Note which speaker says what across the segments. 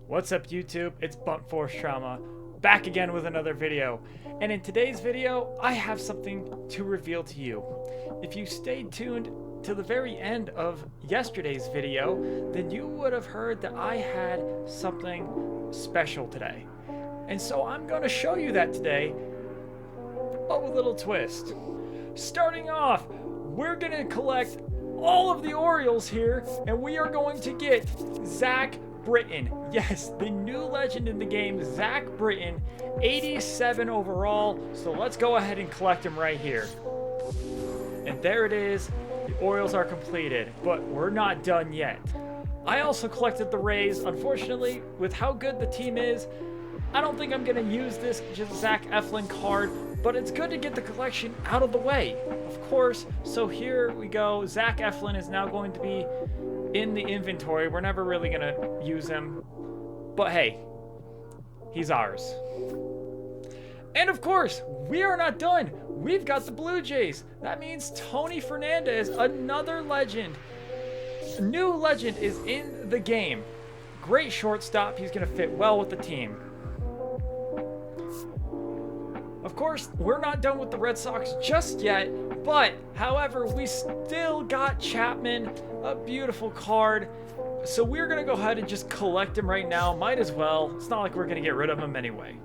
Speaker 1: What's up YouTube? It's Blunt Force Trauma, back again with another video. And in today's video, I have something to reveal to you. If you stayed tuned to the very end of yesterday's video, then you would have heard that I had something special today. And so I'm going to show you that today, but with a little twist. Starting off, we're going to collect all of the Orioles here, and we are going to get Zach Britton. Yes, the new legend in the game, Zach Britton, 87 overall. So let's go ahead and collect him right here. And there it is. The Orioles are completed, but we're not done yet. I also collected the Rays. Unfortunately, with how good the team is, I don't think I'm going to use this just Zach Eflin card, but it's good to get the collection out of the way, of course. So here we go. Zach Eflin is now going to be in the inventory. We're never really going to use him, but hey, he's ours. And of course, we are not done. We've got the Blue Jays. That means Tony Fernandez, another legend. A new legend is in the game. Great shortstop. He's going to fit well with the team. Of course, we're not done with the Red Sox just yet, but however, we still got Chapman, a beautiful card. So we're going to go ahead and just collect him right now. Might as well. It's not like we're going to get rid of him anyway.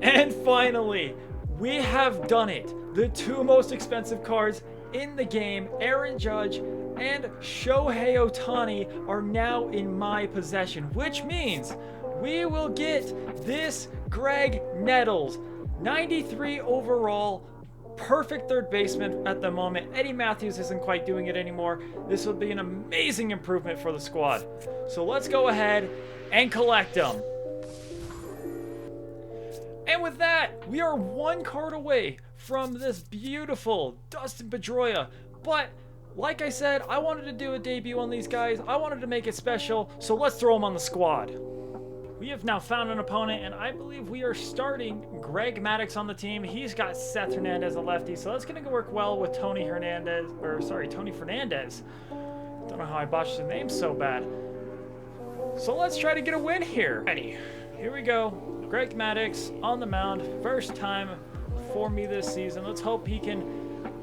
Speaker 1: And finally, we have done it. The two most expensive cards in the game, Aaron Judge and Shohei Ohtani, are now in my possession, which means we will get this Greg Nettles, 93 overall, perfect third baseman at the moment. Eddie Matthews isn't quite doing it anymore. This will be an amazing improvement for the squad. So let's go ahead and collect them. And with that, we are one card away from this beautiful Dustin Pedroia. But like I said, I wanted to do a debut on these guys. I wanted to make it special, so let's throw them on the squad. We have now found an opponent, and I believe we are starting Greg Maddux on the team. He's got Seth Hernandez, a lefty, so that's going to work well with Tony Fernandez. Don't know how I botched the name so bad. So let's try to get a win here. Ready? Here we go. Greg Maddux on the mound. First time for me this season. Let's hope he can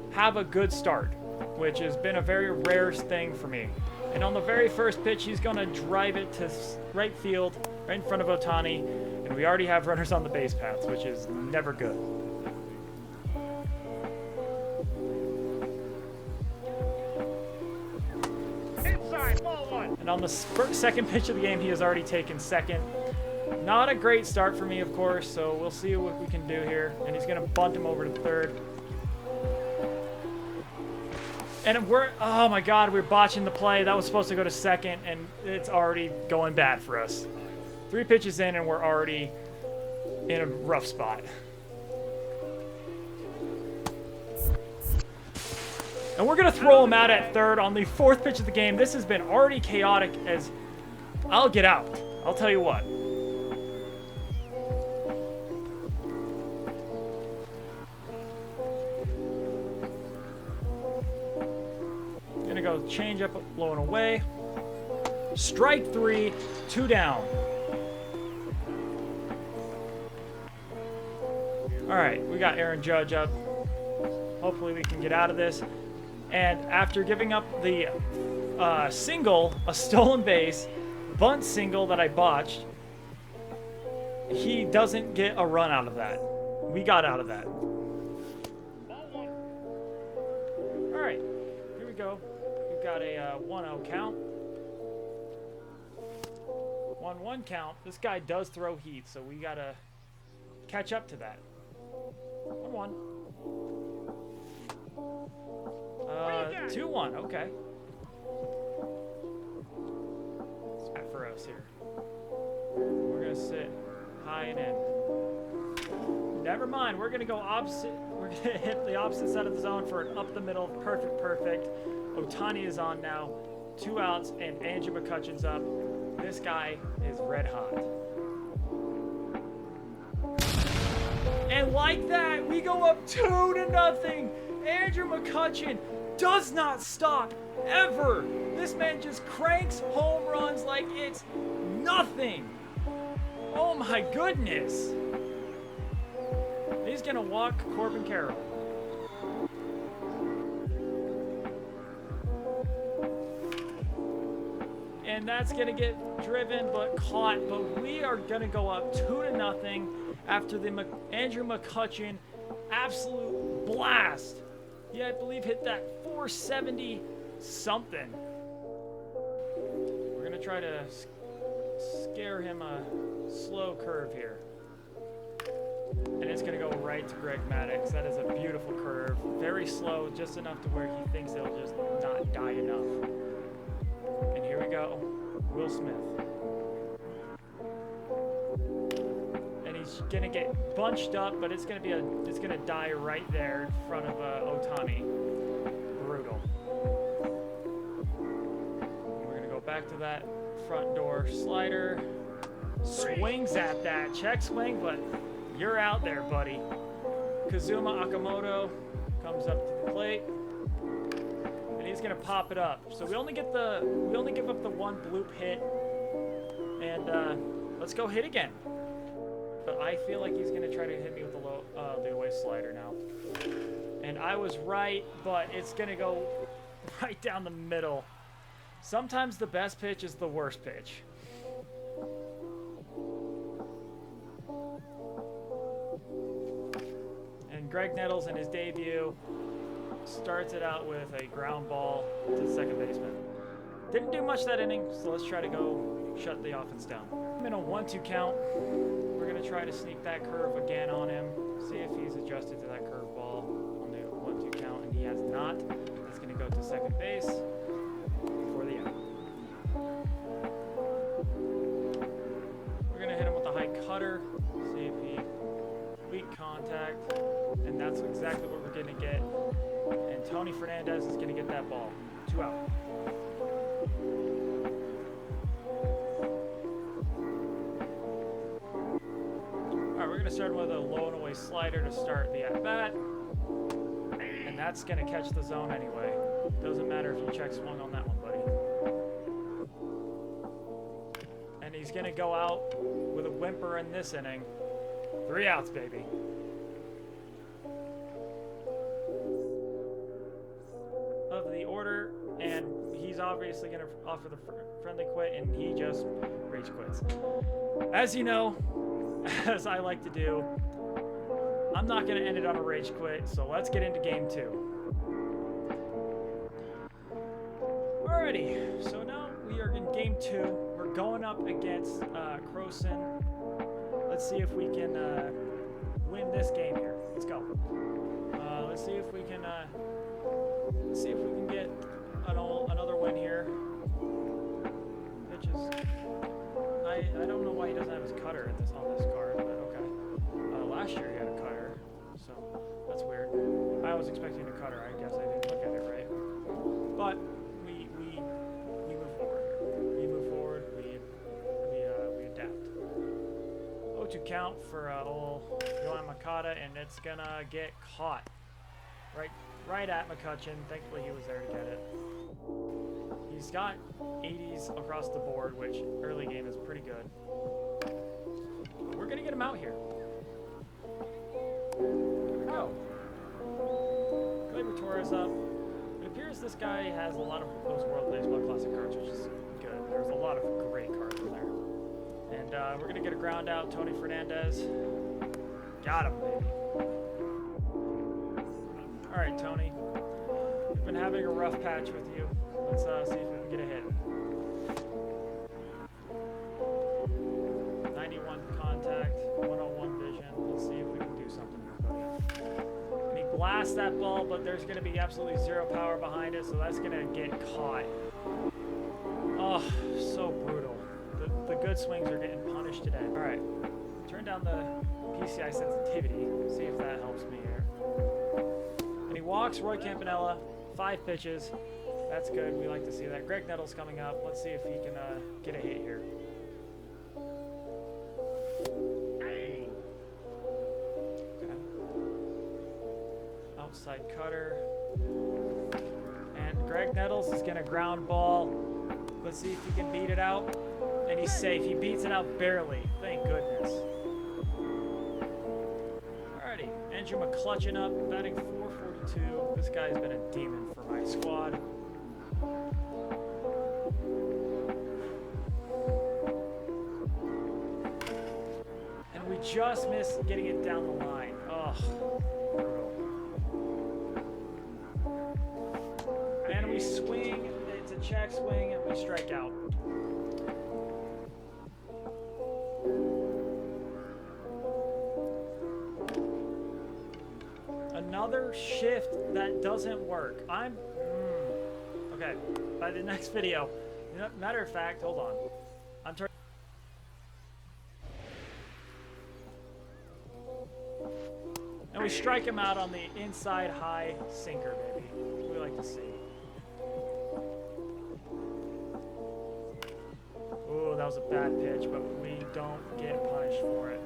Speaker 1: have a good start, which has been a very rare thing for me. And on the very first pitch, he's going to drive it to right field, right in front of Ohtani. And we already have runners on the base paths, which is never good. Inside, ball one. And on the second pitch of the game, he has already taken second. Not a great start for me, of course, so we'll see what we can do here. And he's going to bunt him over to third. And oh my God, we're botching the play. That was supposed to go to second, and it's already going bad for us. 3 pitches in, and we're already in a rough spot. And we're going to throw him out at third on the 4th pitch of the game. This has been already chaotic as I'll get out. I'll tell you what. Gonna go change up, low and away. Strike 3, 2 down. All right, we got Aaron Judge up. Hopefully we can get out of this. And after giving up the single, a stolen base, bunt single that I botched, he doesn't get a run out of that. We got out of that. All right, here we go. We've got a 1-0 count. 1-1 count. This guy does throw heat, so we gotta catch up to that. 1-1. 2-1. Okay. It's bad for us here. We're gonna sit high and in. Never mind. We're gonna go opposite. We're gonna hit the opposite side of the zone for an up the middle. Perfect. Ohtani is on now. 2 outs, and Andrew McCutchen's up. This guy is red hot. And like that, we go up 2-0. Andrew McCutchen does not stop ever. This man just cranks home runs like it's nothing. Oh my goodness. He's gonna walk Corbin Carroll. And that's gonna get driven but caught. But we are gonna go up 2-0 after the Andrew McCutchen absolute blast. He, I believe, hit that 470 something. We're gonna try to scare him a slow curve here. And it's gonna go right to Greg Maddux. That is a beautiful curve. Very slow, just enough to where he thinks it'll just not die enough. And here we go, Will Smith. And he's gonna get bunched up, but it's gonna die right there in front of Otani. Brutal. And we're gonna go back to that front door slider. Swings at that check swing, but you're out there, buddy. Kazuma Akamoto comes up to the plate. He's gonna pop it up. So we only give up the one bloop hit, and let's go hit again. But I feel like he's gonna try to hit me with the away slider now. And I was right, but it's gonna go right down the middle. Sometimes the best pitch is the worst pitch. And Greg Nettles in his debut starts it out with a ground ball to the second baseman. Didn't do much that inning, so let's try to go shut the offense down. I'm in a 1-2 count. We're going to try to sneak that curve again on him, see if he's adjusted to that curve ball on the 1-2 count, and he has not. He's going to go to second base for the out. We're going to hit him with a high cutter, see if he weak contact, and that's exactly what we're going to get. And Tony Fernandez is going to get that ball. 2 out. All right, we're going to start with a low and away slider to start the at-bat. And that's going to catch the zone anyway. Doesn't matter if you check swung on that one, buddy. And he's going to go out with a whimper in this inning. 3 outs, baby. Of the order, and he's obviously going to offer the friendly quit, and he just rage quits. As you know, as I like to do, I'm not going to end it on a rage quit, so let's get into game 2. Alrighty, so now we are in game 2. We're going up against Croson. Let's see if we can win this game here. Let's go. Let's see if we can get another win here. Pitches. I don't know why he doesn't have his cutter on this card, but okay. Last year he had a cutter, so that's weird. I was expecting a cutter. I guess I didn't look at it right. But we move forward. We move forward. We adapt. 0-2 count for old Yohan Makata, and it's gonna get caught. Right at McCutchen. Thankfully he was there to get it. He's got 80s across the board, which early game is pretty good. We're going to get him out here. Here we go. Gleyber Torres up. It appears this guy has a lot of those World Baseball Classic cards, which is good. There's a lot of great cards in there. And we're going to get a ground out. Tony Fernandez. Got him, baby. All right, Tony. We've been having a rough patch with you. Let's see if we can get a hit. 91 contact, 101 vision. Let's see if we can do something here, buddy. And he blasts that ball, but there's going to be absolutely zero power behind it, so that's going to get caught. Oh, so brutal. The good swings are getting punished today. All right, turn down the PCI sensitivity. See if that helps me here. And he walks Roy Campanella, 5 pitches. That's good. We like to see that. Greg Nettles coming up. Let's see if he can get a hit here. Okay. Outside cutter. And Greg Nettles is going to ground ball. Let's see if he can beat it out. And he's safe. He beats it out barely. Thank goodness. Alrighty. Andrew McClutchin up, batting .442. This guy's been a demon for my squad. And we just missed getting it down the line. Ugh. And we swing. It's a check swing, and we strike out. Another shift that doesn't work. Okay, by the next video. Matter of fact, hold on. I'm turning. And we strike him out on the inside high sinker, baby. We like to see. Ooh, that was a bad pitch, but we don't get punished for it.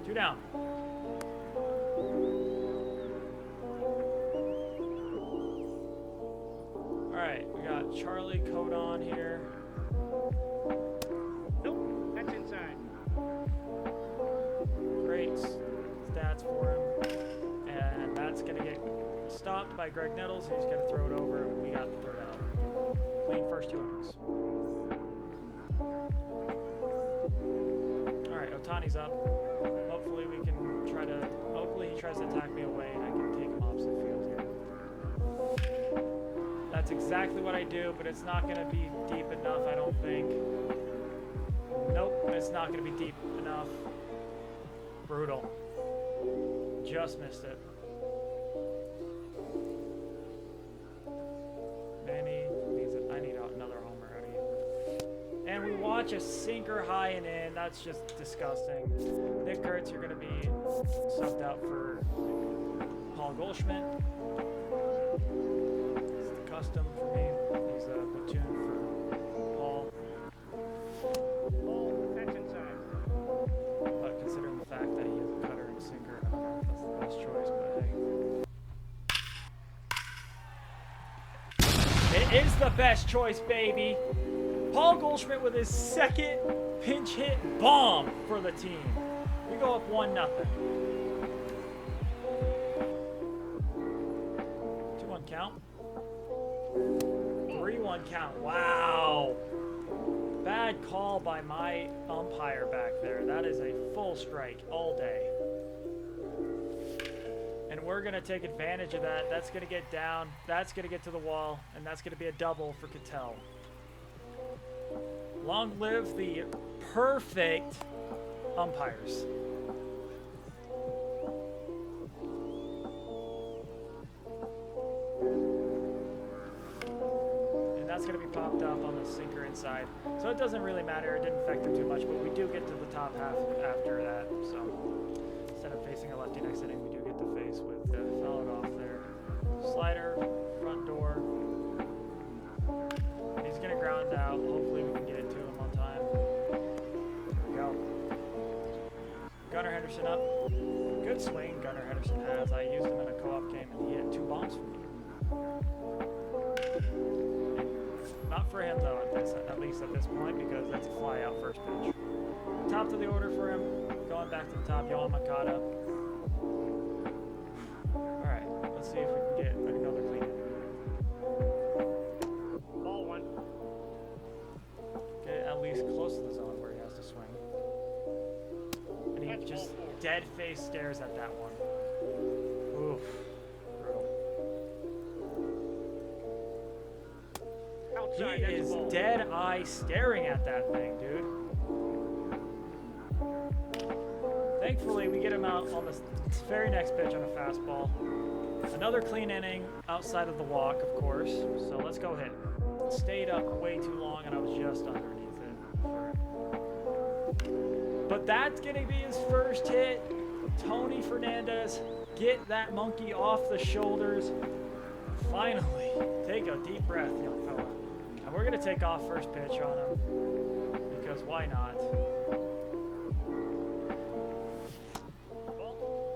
Speaker 1: 2 down. Alright, we got Charlie coat on here.
Speaker 2: Nope, that's inside.
Speaker 1: Great stats for him. And that's going to get stopped by Greg Nettles. He's going to throw it over, and we got the 3rd out. Clean first 2 innings. Alright, Otani's up. Hopefully we can try to... Hopefully he tries to attack me away, and I can take him opposite field here. That's exactly what I do, but it's not going to be deep enough, I don't think. Nope, it's not going to be deep enough. Brutal. Just missed it. Manny needs it. I need another homer out of you. And we watch a sinker high and in. That's just disgusting. Nick Kurtz, you're going to be subbed out for Paul Goldschmidt. Custom for me. He's a platoon for Paul.
Speaker 2: Oh, that's inside.
Speaker 1: But considering the fact that he has a cutter and sinker, I don't know if that's the best choice, but hey. It is the best choice, baby. Paul Goldschmidt with his 2nd pinch hit bomb for the team. We go up 1-0. 2-1 count. 3-1 count. Wow. Bad call by my umpire back there. That is a full strike all day. And we're going to take advantage of that. That's going to get down. That's going to get to the wall. And that's going to be a double for Cattell. Long live the perfect umpires. That's going to be popped up on the sinker inside. So it doesn't really matter. It didn't affect him too much, but we do get to the top half after that. So instead of facing a lefty next inning, we do get to face with foul it off there. Slider, front door. He's going to ground out. Hopefully we can get it to him on time. There we go. Gunnar Henderson up. Good swing Gunnar Henderson has. I used him in a co-op game, and he had 2 bombs for me. Not for him, though, at least at this point, because that's a fly out first pitch. Top of the order for him. Going back to the top, Yohan Makata. Alright, let's see if we can get another clean in.
Speaker 2: Ball 1.
Speaker 1: Get at least close to the zone where he has to swing. And he just dead-face stares at that one. Oof. He is dead-eye staring at that thing, dude. Thankfully, we get him out on the very next pitch on a fastball. Another clean inning outside of the walk, of course. So let's go hit. Stayed up way too long, and I was just underneath it. But that's going to be his first hit. Tony Fernandez, get that monkey off the shoulders. Finally, take a deep breath, young fella. And we're going to take off first pitch on him, because why not?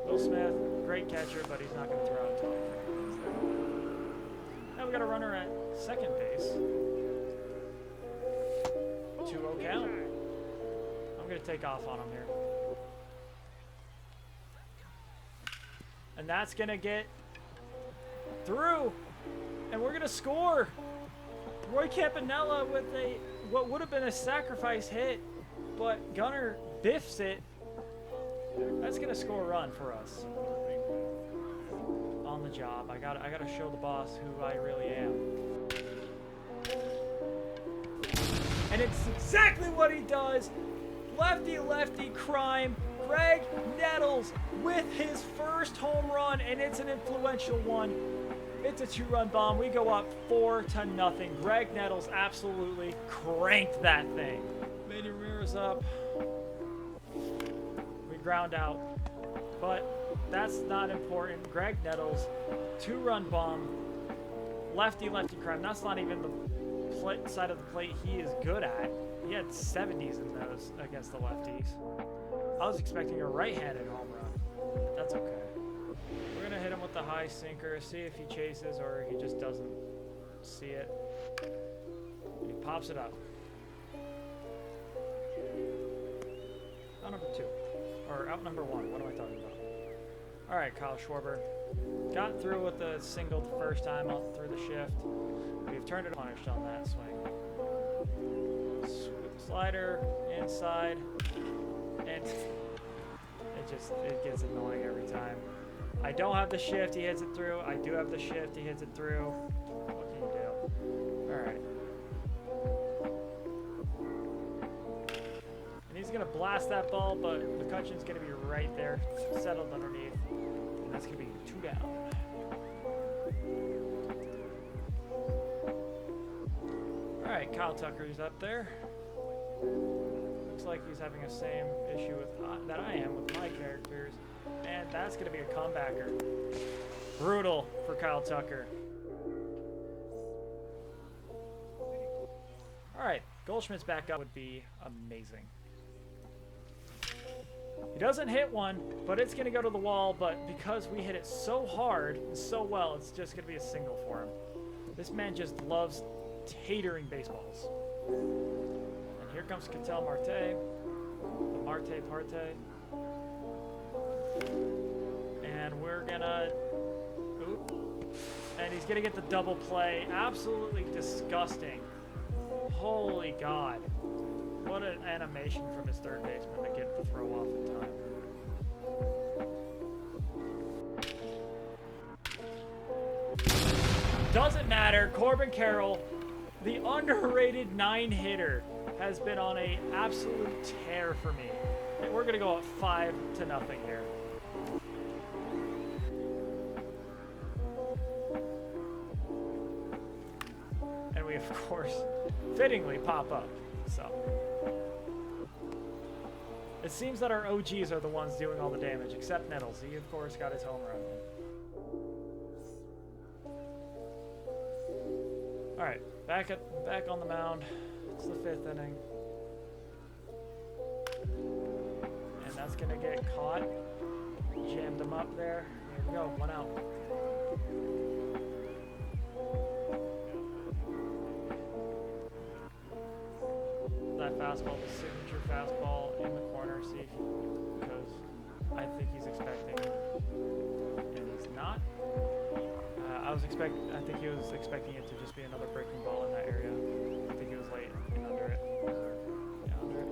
Speaker 1: Will Smith, great catcher, but he's not going to throw out top. Now we got a runner at second base. 2-0 count. I'm going to take off on him here. And that's going to get through. And we're going to score. Roy Campanella with what would have been a sacrifice hit, but Gunner biffs it. That's going to score a run for us. On the job. I gotta show the boss who I really am. And it's exactly what he does. Lefty crime. Greg Nettles with his first home run, and it's an influential one. It's a 2-run bomb. We go up 4-0. Greg Nettles absolutely cranked that thing. Manny Ramirez up. We ground out. But that's not important. Greg Nettles, 2-run bomb. Lefty crime. That's not even the side of the plate he is good at. He had 70s in those against the lefties. I was expecting a right-handed home run. That's okay. We're going to hit him with the high sinker, see if he chases or he just doesn't see it. And he pops it up. Out number 2. Or out number 1. What am I talking about? All right, Kyle Schwarber. Got through with the single the first time out through the shift. We've turned it punished on that swing. Slider inside, and it gets annoying every time. I don't have the shift, he hits it through. I do have the shift, he hits it through. What can you do? All right. And he's gonna blast that ball, but McCutcheon's gonna be right there, settled underneath, and that's gonna be 2 down. All right, Kyle Tucker's up there. Looks like he's having the same issue with that I am with my characters, and that's going to be a comebacker. Brutal for Kyle Tucker. All right, Goldschmidt's back up would be amazing. He doesn't hit one, but it's going to go to the wall, but because we hit it so hard and so well, it's just going to be a single for him. This man just loves tatering baseballs. Here comes Ketel Marte, the Marte Parte. And we're gonna, and he's gonna get the double play. Absolutely disgusting. Holy God. What an animation from his third baseman to get the throw off in time. Doesn't matter, Corbin Carroll, the underrated 9-hitter, has been on an absolute tear for me. And we're going to go up 5-0 here. And we, of course, fittingly pop up. So it seems that our OGs are the ones doing all the damage, except Nettles. He, of course, got his home run. All right, back on the mound. It's the 5th inning. And that's going to get caught. Jammed him up there. Here we go, 1 out. That fastball, the signature fastball in the corner, see, because I think he's expecting it. And he's not. I think he was expecting it to just be another breaking ball in that area. I think he was late and under it. Yeah, under it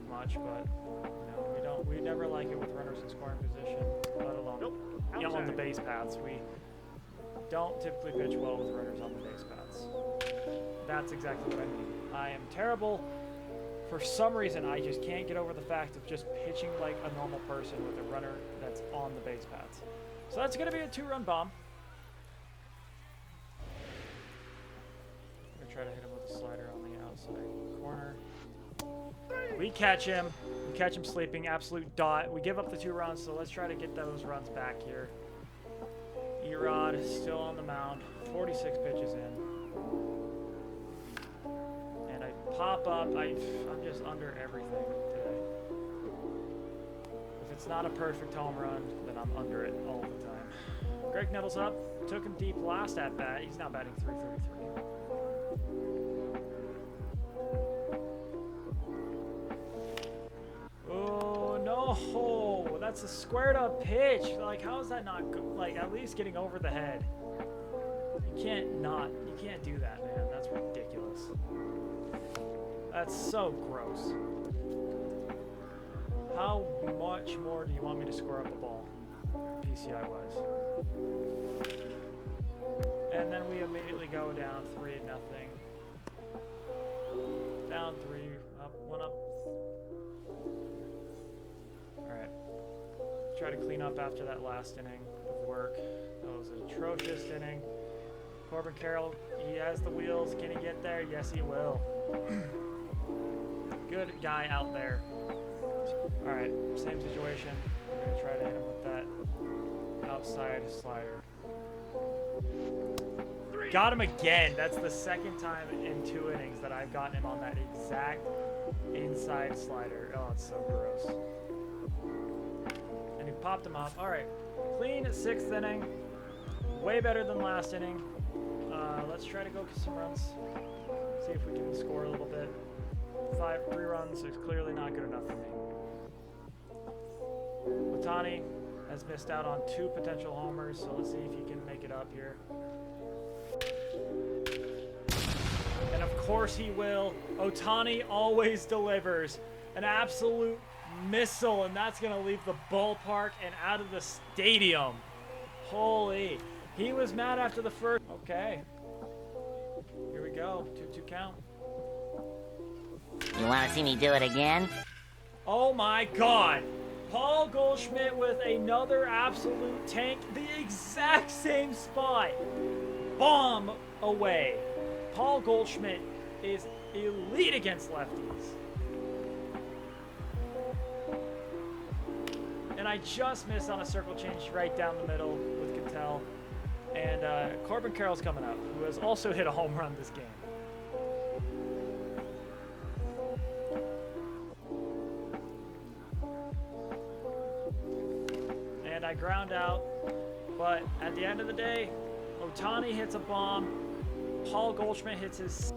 Speaker 1: much, but you know, we never like it with runners in scoring position, let alone on the base paths. We don't typically pitch well with runners on the base paths. That's exactly what I mean. I am terrible. For some reason, I just can't get over the fact of just pitching like a normal person with a runner that's on the base paths. So that's going to be a 2-run bomb. Try to hit him with a slider on the outside corner. We catch him. We catch him sleeping. Absolute dot. We give up the 2 runs, so let's try to get those runs back here. Erod is still on the mound. 46 pitches in. And I pop up. I'm just under everything today. If it's not a perfect home run, then I'm under it all the time. Greg Nettles up. Took him deep last at bat. He's now batting .333. That's a squared up pitch. Like, how is that not, like, at least getting over the head? You can't do that, man. That's ridiculous. That's so gross. How much more do you want me to score up a ball, PCI wise? And then we immediately go down 3-0. Down 3, up 1 up. Alright. Try to clean up after that last inning of work. That was an atrocious inning. Corbin Carroll, he has the wheels. Can he get there? Yes, he will. Good guy out there. Alright, same situation. We're going to try to hit him with that outside slider. Got him again. That's the second time in 2 innings that I've gotten him on that exact inside slider. Oh, it's so gross. And he popped him up. Alright, clean 6th inning. Way better than last inning. Let's try to go get some runs. See if we can score a little bit. 3 runs is clearly not good enough for me. Ohtani has missed out on 2 potential homers, so let's see if he can make it up here. And of course he will. Ohtani always delivers. An absolute missile, and that's going to leave the ballpark and out of the stadium. Holy. He was mad after the first. Okay. Here we go. 2-2 count.
Speaker 3: You want to see me do it again?
Speaker 1: Oh my God. Paul Goldschmidt with another absolute tank. The exact same spot. Bomb away. Paul Goldschmidt is elite against lefties. And I just missed on a circle change right down the middle with Cattell. And Corbin Carroll's coming up, who has also hit a home run this game. And I ground out, but at the end of the day, Ohtani hits a bomb, Paul Goldschmidt hits his...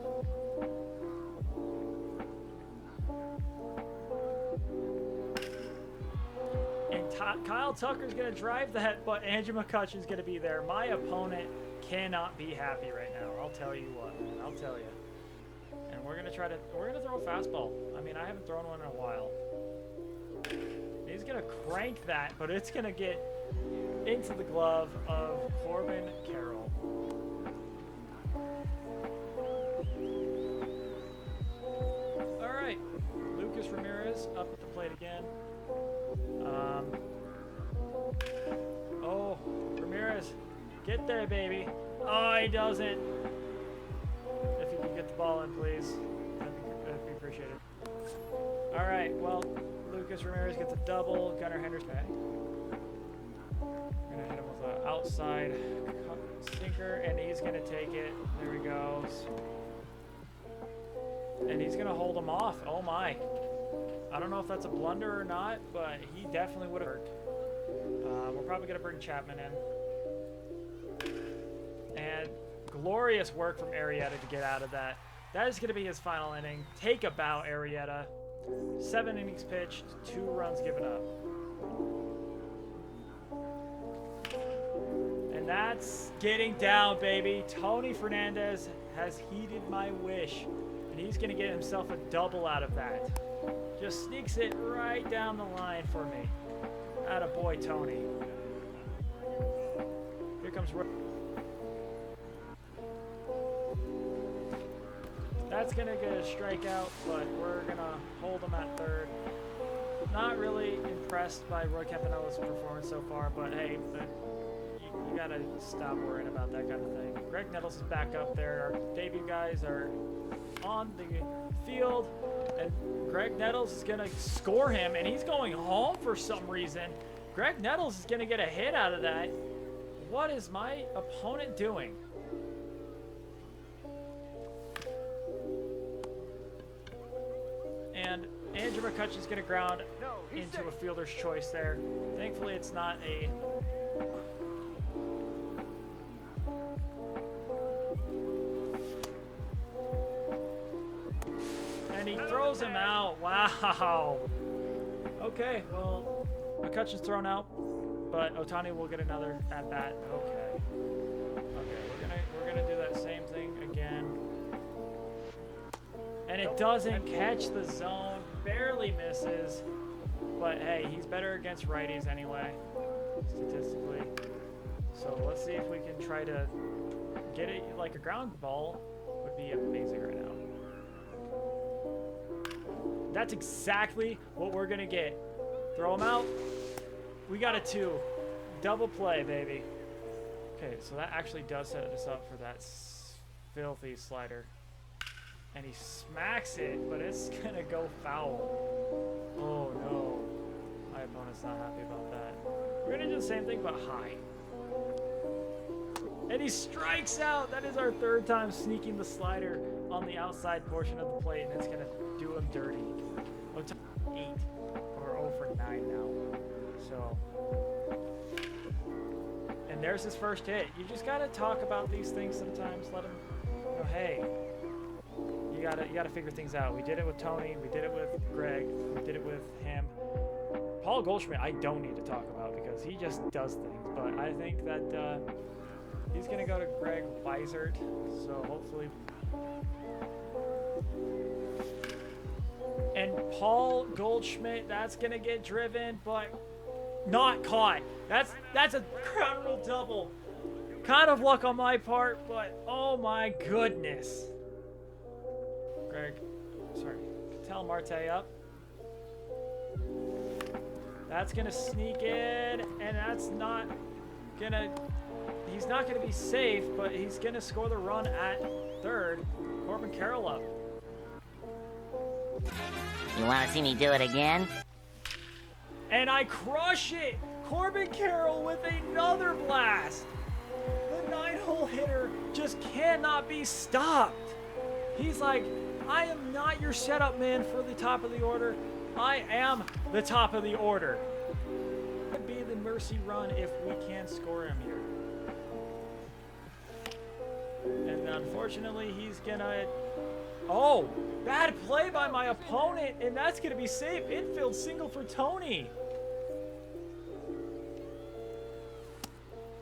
Speaker 1: Kyle Tucker's going to drive that, but Andrew McCutchen's going to be there. My opponent cannot be happy right now. I'll tell you what, man. I'll tell you. And we're going to throw a fastball. I mean, I haven't thrown one in a while. He's going to crank that, but it's going to get into the glove of Corbin Carroll. All right. Lucas Ramirez up at the plate again. Oh, Ramirez, get there, baby. Oh, he doesn't. If you could get the ball in, please. That'd be appreciated. All right, well, Lucas Ramirez gets a double. Gunnar Henderson. Okay. We're going to hit him with an outside sinker, and he's going to take it. There he goes. And he's going to hold him off. Oh, my. I don't know if that's a blunder or not, but he definitely would have hurt. We're probably going to bring Chapman in. And glorious work from Arrieta to get out of that. That is going to be his final inning. Take a bow, Arrieta. 7 innings pitched, 2 runs given up. And that's getting down, baby. Tony Fernandez has heeded my wish. And he's going to get himself a double out of that. Just sneaks it right down the line for me. Attaboy, Tony. Here comes... That's going to get a strikeout, but we're going to hold him at third. Not really impressed by Roy Campanella's performance so far, but hey, you got to stop worrying about that kind of thing. Greg Nettles is back up there. Our debut guys are on the field, and Greg Nettles is going to score him, and he's going home for some reason. Greg Nettles is going to get a hit out of that. What is my opponent doing? And Andrew McCutchen's going to ground into a fielder's choice there. Thankfully, it's not a... And he throws him out. Wow. Okay, well, McCutcheon's thrown out, but Ohtani will get another at bat. Okay. Okay, we're gonna do that same thing again. And it doesn't catch the zone, barely misses. But hey, he's better against righties anyway, statistically. So let's see if we can try to get it like a ground ball. Would be amazing right now. That's exactly what we're gonna get. Throw him out. We got a 2. Double play, baby. Okay, so that actually does set us up for that filthy slider. And he smacks it, but it's gonna go foul. Oh no. My opponent's not happy about that. We're gonna do the same thing, but high. And he strikes out. That is our 3rd time sneaking the slider on the outside portion of the plate, and it's gonna do him dirty. 8 or 0 for 9 now. So, and there's his first hit. You just gotta talk about these things sometimes. Let him know, hey, you gotta figure things out. We did it with Tony. We did it with Greg. We did it with him. Paul Goldschmidt, I don't need to talk about because he just does things. But I think that he's gonna go to Greg Weisert. So hopefully. And Paul Goldschmidt, that's gonna get driven, but not caught. That's a ground rule double. Kind of luck on my part, but oh my goodness. Greg, sorry, tell Marte up. That's gonna sneak in, and that's not gonna. He's not gonna be safe, but he's gonna score the run at 3rd. Corbin Carroll up.
Speaker 3: You want to see me do it again?
Speaker 1: And I crush it! Corbin Carroll with another blast! The 9-hole hitter just cannot be stopped. He's like, I am not your setup man for the top of the order. I am the top of the order. It would be the mercy run if we can score him here. And unfortunately, he's gonna... Oh, bad play by my opponent, and that's going to be safe. Infield single for Tony.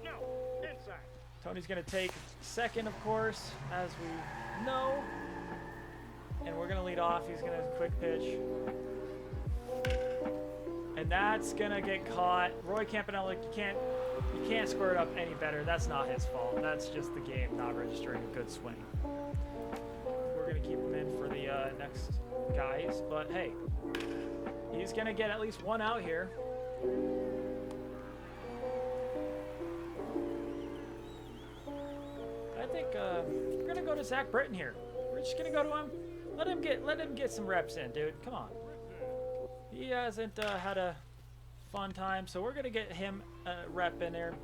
Speaker 2: No, inside.
Speaker 1: Tony's going to take 2nd, of course, as we know. And we're going to lead off. He's going to quick pitch. And that's going to get caught. Roy Campanella, you can't square it up any better. That's not his fault. That's just the game not registering a good swing. We're going to keep him in for the next guys, but hey, he's going to get at least 1 out here. I think we're going to go to Zach Britton here. We're just going to go to him. Let him get some reps in, dude. Come on. He hasn't had a fun time, so we're going to get him a rep in there.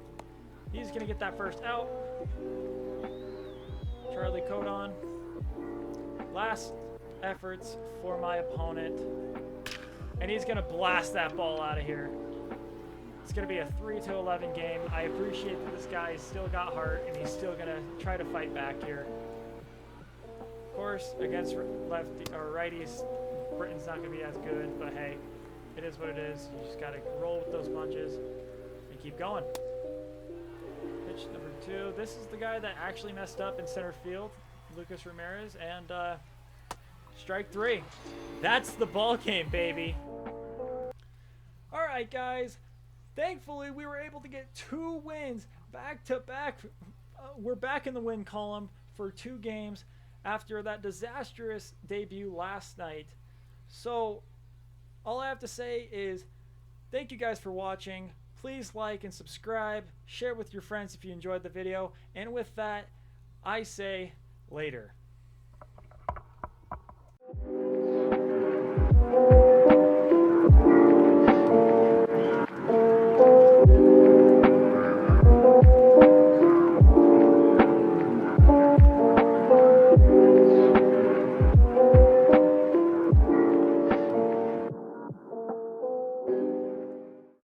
Speaker 1: He's going to get that first out. Charlie Codon. Last efforts for my opponent. And he's going to blast that ball out of here. It's going to be a 3-11 game. I appreciate that this guy has still got heart, and he's still going to try to fight back here. Of course, against lefty or righties, Britain's not going to be as good, but hey, it is what it is. You just got to roll with those punches and keep going. Pitch number 2. This is the guy that actually messed up in center field, Lucas Ramirez, and strike 3. That's the ball game, baby. All right, guys. Thankfully, we were able to get 2 wins back to back. We're back in the win column for 2 games after that disastrous debut last night. So all I have to say is thank you guys for watching. Please like and subscribe. Share with your friends if you enjoyed the video. And with that, I say later.